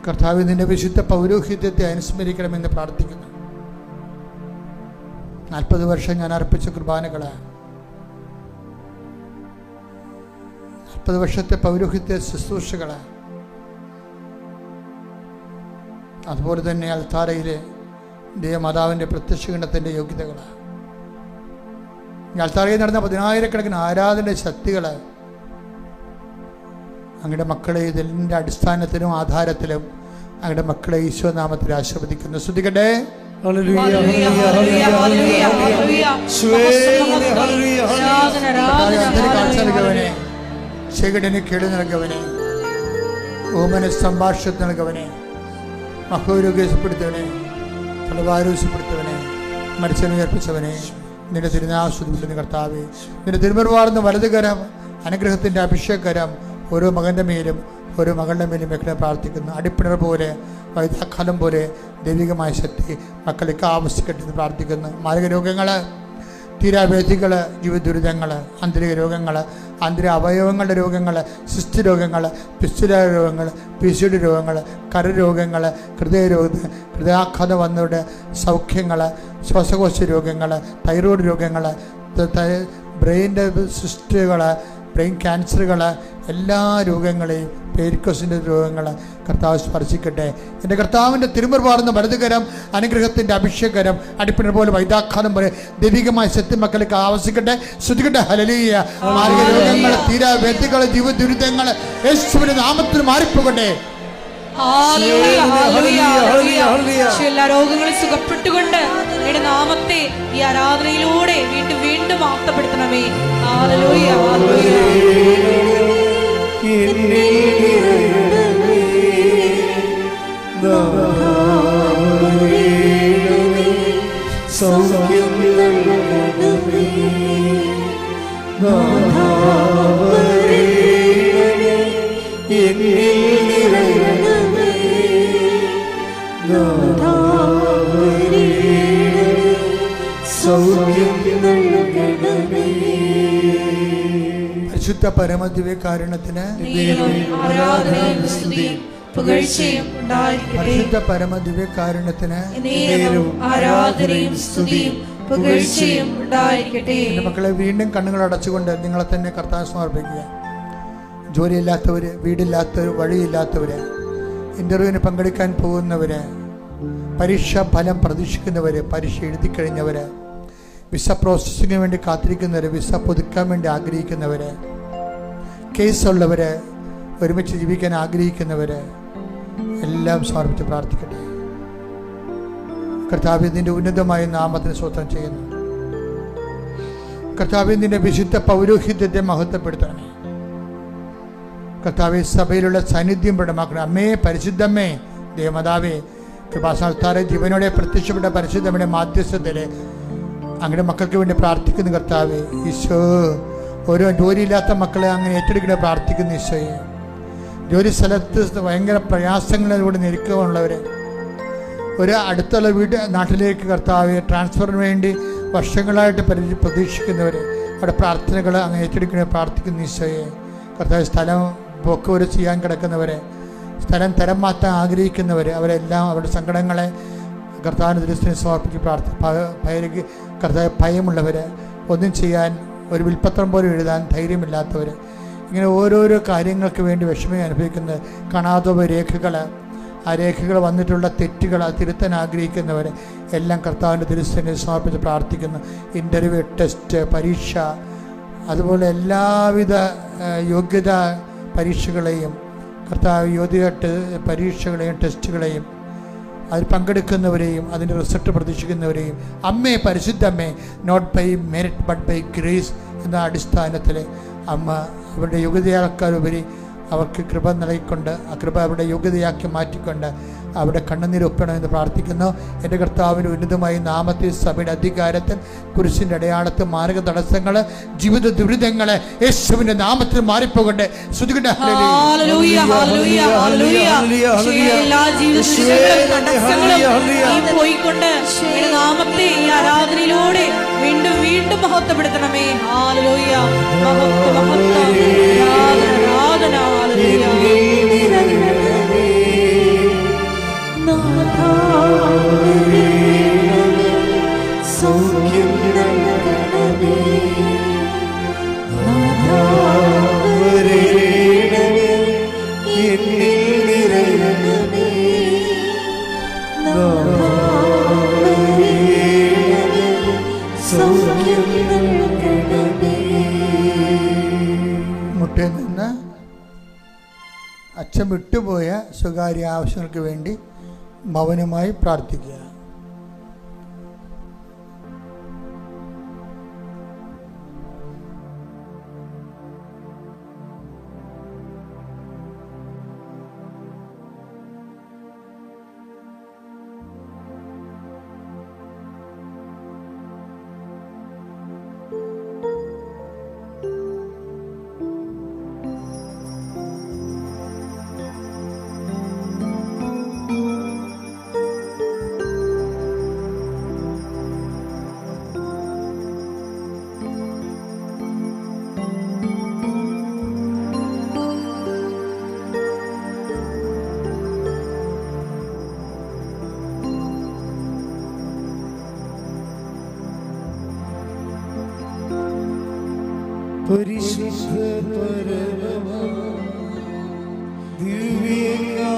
കർത്താവ് നിന്റെ വിശുദ്ധ പൗരോഹിത്യത്തെ അനുസ്മരിക്കണമെന്ന് പ്രാർത്ഥിക്കുന്നു. 40 വർഷം ഞാൻ അർപ്പിച്ച കുർബാനകള്, 40 വർഷത്തെ പൗരോഹിത്യ ശുശ്രൂഷകള്, അതുപോലെ തന്നെ അൽത്താരയിലെ ദേവമാതാവിൻ്റെ പ്രത്യക്ഷഗണത്തിൻ്റെ യോഗ്യതകൾ, അൽത്താരയിൽ നടന്ന 10,000-കണക്കിന് ആരാധന ശക്തികൾ, അങ്ങയുടെ മക്കളെ ഇതിൻ്റെ അടിസ്ഥാനത്തിലും ആധാരത്തിലും അങ്ങയുടെ മക്കളെ ഈശോനാമത്തിൽ ആശീർവദിക്കുന്നു. സ്തുതിക്കട്ടെ. കാഴ്ച നൽകവനെ, ചെകിടന് കേട് നൽകവനെ, ഓമന സംഭാഷണ നൽകവനെ, മഹോരോഗ്യപ്പെടുത്തവനെ, ഫലവാരോഗ്യപ്പെടുത്തവനെ, മരിച്ചനുയർപ്പിച്ചവനെ, നിന്റെ തിരുനാമസ്തുതിക്കുന്ന കർത്താവേ, നിന്റെ തിരുമറുവാർന്ന വലതുകരം, അനുഗ്രഹത്തിൻ്റെ അഭിഷേകകരം ഓരോ മകൻ്റെ മേലും ഓരോ മകളുടെ മേലും വെക്കാൻ പ്രാർത്ഥിക്കുന്നു. അടിപ്പിണർ പോലെ, വൈദ്യാഖാലം പോലെ ദൈവികമായ ശക്തി മക്കളിലേക്ക് ആവശ്യപ്പെട്ടെന്ന് പ്രാർത്ഥിക്കുന്നു. മാരക രോഗങ്ങൾ, തീരാവേദികൾ, ജീവദുരിതങ്ങൾ, ആന്തരിക രോഗങ്ങൾ, ആന്തരിക അവയവങ്ങളുടെ രോഗങ്ങൾ, സിസ്റ്റ് രോഗങ്ങൾ, പിസ്തുല രോഗങ്ങൾ, പിസിഡി രോഗങ്ങൾ, കരരോഗങ്ങൾ, ഹൃദയാഘാതം വന്നവരുടെ സൗഖ്യങ്ങൾ, ശ്വാസകോശ രോഗങ്ങൾ, തൈറോയ്ഡ് രോഗങ്ങൾ, ബ്രെയിൻ്റെ സിസ്റ്റുകൾ, ബ്രെയിൻ ക്യാൻസറുകൾ, എല്ലാ രോഗങ്ങളെയും, പേരിക്കോസിൻ്റെ രോഗങ്ങൾ കർത്താവ് സ്പർശിക്കട്ടെ. എൻ്റെ കർത്താവിൻ്റെ തിരുമുറുപാർന്ന വലതുകരം, അനുഗ്രഹത്തിൻ്റെ അഭിഷേകരം, അടിപ്പിണർ പോലെ, വൈദ്യാഖാനം പോലെ ദൈവികമായ ശക്തി മക്കളിലേക്ക് ആവശ്യിക്കട്ടെ. ശ്രുതിക്കട്ടെ. ഹല്ലേലൂയ. മാരക രോഗങ്ങൾ, തീരാവേദികൾ, ജീവദുരിതങ്ങൾ യേശുവിന്റെ നാമത്തിൽ മാറിപ്പോകട്ടെ. എല്ലാ രോഗങ്ങളും സുഖപ്പെട്ടുകൊണ്ട് നിന്റെ നാമത്തെ ഈ ആരാധനയിലൂടെ വീണ്ടും വീണ്ടും ആക്തപ്പെടുത്തണമേ. ഹല്ലേലൂയ. സൗഖ്യം പരിശുദ്ധ പരമദിവ്യകാരുണ്യത്തിന് പരിശുദ്ധ പരമദിവ്യകാരുണ്യത്തിന് എൻ്റെ മക്കളെ, വീണ്ടും കണ്ണുകൾ അടച്ചുകൊണ്ട് നിങ്ങളെ തന്നെ കർത്താവിന് സമർപ്പിക്കുക. ജോലിയില്ലാത്തവര്, വീടില്ലാത്തവർ, വഴിയില്ലാത്തവര്, ഇന്റർവ്യൂവിന് പങ്കെടുക്കാൻ പോകുന്നവര്, പരീക്ഷാ ഫലം പ്രതീക്ഷിക്കുന്നവര്, പരീക്ഷ എഴുതിക്കഴിഞ്ഞവര്, വിസ പ്രോസസ്സിങ്ങിന് വേണ്ടി കാത്തിരിക്കുന്നവര്, വിസ പുതുക്കാൻ വേണ്ടി ആഗ്രഹിക്കുന്നവര്, കേസുള്ളവര്, ഒരുമിച്ച് ജീവിക്കാൻ ആഗ്രഹിക്കുന്നവര് എല്ലാം സമർപ്പിച്ച് പ്രാർത്ഥിക്കട്ടെ. കർത്താവേ, നിന്റെ ഉന്നതമായ നാമത്തിന് സ്തോത്രം ചെയ്യുന്നു. കർത്താവേ, നിന്റെ വിശുദ്ധ പൗരോഹിത്യത്തെ മഹത്വപ്പെടുത്തണമേ. കർത്താവേ, സഭയിലുള്ള സാന്നിധ്യം പ്രകടമാക്കണം. അമ്മേ, പരിശുദ്ധമ്മേ, ദേവമാതാവേ, കൃപാസനത്താറെ ജീവനോടെ പ്രത്യക്ഷപ്പെട്ട പരിശുദ്ധമ്മയുടെ മാധ്യസ്ഥതയിലെ അങ്ങനെ മക്കൾക്ക് വേണ്ടി പ്രാർത്ഥിക്കുന്നു. കർത്താവേ, ഈശോ, ഓരോ ജോലിയില്ലാത്ത മക്കളെ അങ്ങനെ ഏറ്റെടുക്കണേ പ്രാർത്ഥിക്കുന്നു. ഈശോയെ, ജോലി സ്ഥലത്ത് ഭയങ്കര പ്രയാസങ്ങളിലൂടെ ഞെരുക്കമുള്ളവർ, ഒരു അടുത്തുള്ള നാട്ടിലേക്ക് കർത്താവെ ട്രാൻസ്ഫറിന് വേണ്ടി വർഷങ്ങളായിട്ട് പ്രതീക്ഷിക്കുന്നവർ, അവിടെ പ്രാർത്ഥനകൾ അങ്ങ് ഏറ്റെടുക്കണേ പ്രാർത്ഥിക്കുന്നു. ഈശോയെ, കർത്താവ്, സ്ഥലം പോക്കുവരെ ചെയ്യാൻ കിടക്കുന്നവരെ, സ്ഥലം തരം മാറ്റാൻ ആഗ്രഹിക്കുന്നവർ, അവരെല്ലാം അവരുടെ സങ്കടങ്ങളെ കർത്താവിന് ദൃശ്യത്തിന് സമർപ്പിച്ച് കർത്താവ്, ഭയമുള്ളവർ, ഒന്നും ചെയ്യാൻ, ഒരു വിൽപ്പത്രം പോലും എഴുതാൻ ധൈര്യമില്ലാത്തവർ, ഇങ്ങനെ ഓരോരോ കാര്യങ്ങൾക്ക് വേണ്ടി വിഷമം അനുഭവിക്കുന്നത്, കാണാതെ രേഖകൾ, ആ രേഖകൾ വന്നിട്ടുള്ള തെറ്റുകൾ തിരുത്താൻ ആഗ്രഹിക്കുന്നവർ എല്ലാം കർത്താവിൻ്റെ ദൃശ്യത്തിന് സമർപ്പിച്ച് പ്രാർത്ഥിക്കുന്നു. ഇൻ്റർവ്യൂ, ടെസ്റ്റ്, പരീക്ഷ, അതുപോലെ എല്ലാവിധ യോഗ്യത പരീക്ഷകളെയും കർത്താവ്, യോഗ്യത പരീക്ഷകളെയും ടെസ്റ്റുകളെയും അതിൽ പങ്കെടുക്കുന്നവരെയും അതിൻ്റെ റിസൾട്ട് പ്രതീക്ഷിക്കുന്നവരെയും, അമ്മേ, പരിശുദ്ധമ്മേ, not by merit but by grace എന്ന അടിസ്ഥാനത്തിൽ അമ്മ അവരുടെ യോഗ്യതയാൾക്കാരുപരി അവർക്ക് കൃപ നൽകിക്കൊണ്ട്, ആ കൃപ അവരുടെ യോഗ്യതയാക്കി മാറ്റിക്കൊണ്ട് അവിടെ കണ്ണുനീരൊപ്പണമെന്ന് പ്രാർത്ഥിക്കുന്നു. എൻ്റെ കർത്താവിൻ്റെ ഉന്നതമായ നാമത്തിൽ, സഭയുടെ അധികാരത്തിൽ, കുരിശിൻ്റെ അടയാളത്തിൽ, മാർഗ തടസ്സങ്ങൾ, ജീവിത ദുരിതങ്ങൾ യേശുവിൻ്റെ നാമത്തിൽ മാറിപ്പോകട്ടെ. ശ്രുതികട്ടെ. നാമത്തെ ഈ ആരാധനയിലൂടെ വീണ്ടും വീണ്ടും മഹത്വപ്പെടുത്തണമേ. ഹല്ലേലൂയ. മഹത്വം, മഹത്വം, ആരാധന, ആരാധന. ഹല്ലേലൂയ. അച്ഛൻ വിട്ടുപോയ സ്വകാര്യ ആവശ്യങ്ങൾക്ക് വേണ്ടി മൗനമായി പ്രാർത്ഥിക്കുക. പരിശുദ്ധ പരമ ദിവ്യകാരുണ്യമേ,